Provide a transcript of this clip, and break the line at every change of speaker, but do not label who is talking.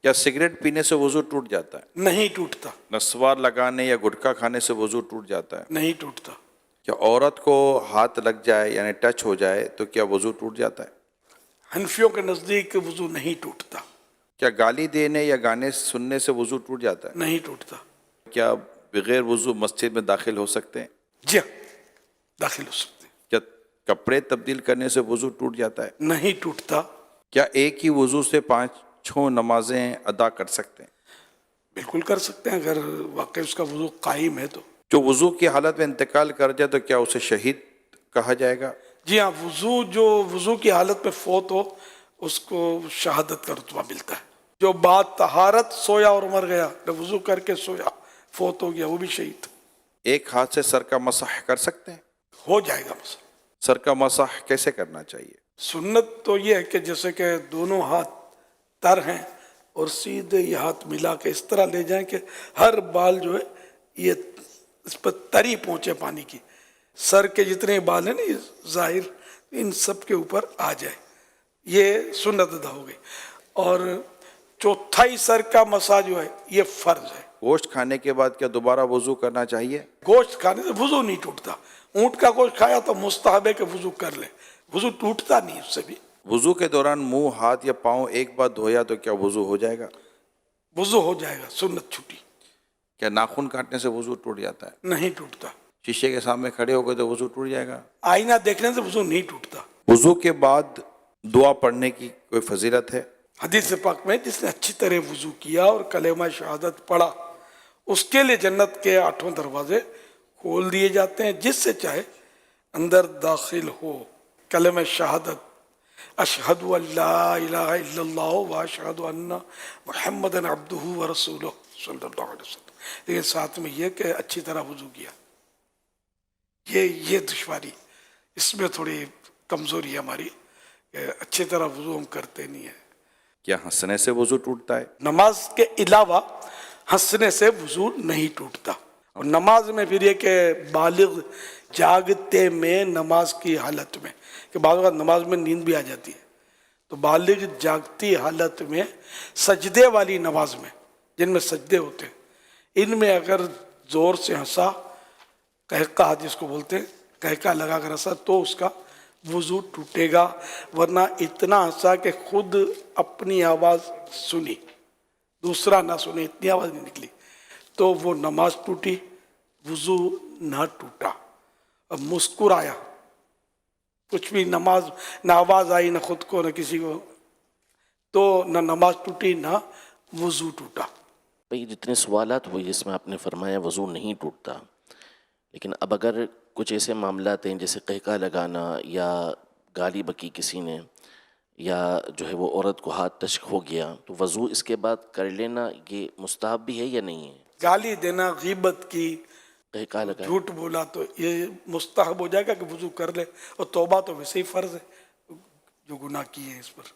کیا سگریٹ پینے سے وضو ٹوٹ جاتا ہے؟
نہیں ٹوٹتا،
نسوار لگانے یا گٹکا کھانے سے وضو ٹوٹ جاتا ہے؟
نہیں ٹوٹتا۔
کیا عورت کو ہاتھ لگ جائے یعنی ٹچ ہو جائے تو کیا وضو ٹوٹ جاتا ہے؟
حنفیوں کے نزدیک وضو نہیں ٹوٹتا،
کیا گالی دینے یا گانے سننے سے وضو ٹوٹ جاتا ہے؟
نہیں ٹوٹتا۔
کیا بغیر وضو مسجد میں داخل ہو سکتے ہیں؟
جی ہاں، داخل ہو سکتے ہیں،
کیا کپڑے تبدیل کرنے سے وضو ٹوٹ جاتا ہے؟
نہیں ٹوٹتا۔
کیا ایک ہی وضو سے 5 نمازیں ادا کر سکتے ہیں؟
بالکل کر سکتے ہیں اگر واقعی اس کا وضو قائم ہے تو۔
جو وضو کی حالت میں انتقال کر جائے تو کیا اسے شہید کہا جائے گا؟
جی ہاں، جو وضو کی حالت میں فوت ہو اس کو شہادت کا رتبہ ملتا ہے۔ جو بعد طہارت سویا اور مر گیا، وضو کر کے سویا فوت ہو گیا، وہ بھی شہید
ایک ہاتھ سے سر کا مسح کر سکتے ہیں؟
ہو جائے گا۔ مثلا
سر کا مسح کیسے کرنا چاہیے؟
سنت تو یہ ہے کہ جیسے کہ دونوں ہاتھ تر ہیں اور سیدھے یہ ہاتھ ملا کے اس طرح لے جائیں کہ ہر بال جو ہے یہ اس پر تری پہنچے پانی کی، سر کے جتنے بال ہیں نا یہ ظاہر ان سب کے اوپر آ جائے، یہ سنت ادا ہو گئی۔ اور چوتھائی سر کا مسا جو ہے یہ فرض ہے۔
گوشت کھانے کے بعد کیا دوبارہ وضو کرنا چاہیے؟
گوشت کھانے سے وضو نہیں ٹوٹتا۔ اونٹ کا گوشت کھایا تو مستحب ہے کہ وضو کر لے، وضو ٹوٹتا نہیں اس سے بھی۔
وضو کے دوران منہ، ہاتھ یا پاؤں ایک بار دھویا تو کیا وضو ہو جائے گا؟
وضو ہو جائے گا، سنت چھٹی،
کیا ناخن کاٹنے سے وضو ٹوٹ جاتا ہے؟
نہیں ٹوٹتا۔
شیشے کے سامنے کھڑے ہو گئے تو وضو ٹوٹ جائے گا؟
آئینہ دیکھنے سے وضو نہیں ٹوٹتا۔
وضو کے بعد دعا پڑھنے کی کوئی فضیلت ہے؟
حدیث پاک میں جس نے اچھی طرح وضو کیا اور کلمہ شہادت پڑھا اس کے لیے جنت کے 8 دروازے کھول دیے جاتے ہیں، جس سے چاہے اندر داخل ہو۔ کلمہ شہادت اشہد ان لا الہ الا اللہ و اشہد ان محمد عبدہ و رسولہ صلی اللہ علیہ وسلم، لیکن ساتھ میں یہ کہ اچھی طرح وضو کیا۔ یہ دشواری، اس میں تھوڑی کمزوری ہے ہماری کہ اچھی طرح وضو ہم کرتے نہیں ہیں۔
کیا ہنسنے سے وضو ٹوٹتا ہے؟
نماز کے علاوہ ہنسنے سے وضو نہیں ٹوٹتا۔ اور نماز میں پھر یہ کہ بالغ جاگتے میں نماز کی حالت میں، کہ بعض اوقات نماز میں نیند بھی آ جاتی ہے، تو بالغ جاگتی حالت میں سجدے والی نماز میں جن میں سجدے ہوتے ہیں، ان میں اگر زور سے ہنسا، قہقہ جس کو بولتے ہیں، قہقہ لگا کر ہنسا تو اس کا وضو ٹوٹے گا، ورنہ اتنا ہنسا کہ خود اپنی آواز سنی، دوسرا نہ سنے، اتنی آواز نہیں نکلی، تو وہ نماز ٹوٹی، وضو نہ ٹوٹا۔ اب مسکرایا، کچھ بھی نماز نہ آواز آئی نہ خود کو نہ کسی کو، تو نہ نماز ٹوٹی نہ وضو ٹوٹا۔
بھئی جتنے سوالات ہوئے جس میں آپ نے فرمایا وضو نہیں ٹوٹتا، لیکن اب اگر کچھ ایسے معاملات ہیں جیسے قہقہ لگانا یا گالی بکی کسی نے، یا جو ہے وہ عورت کو ہاتھ ٹچ ہو گیا، تو وضو اس کے بعد کر لینا یہ مستحب بھی ہے یا نہیں ہے؟
گالی دینا، غیبت کی،
قہقہ لگانا،
جھوٹ بولا تو یہ مستحب ہو جائے گا کہ وضو کر لے، اور توبہ تو ویسے ہی فرض ہے جو گناہ کیے ہیں اس پر۔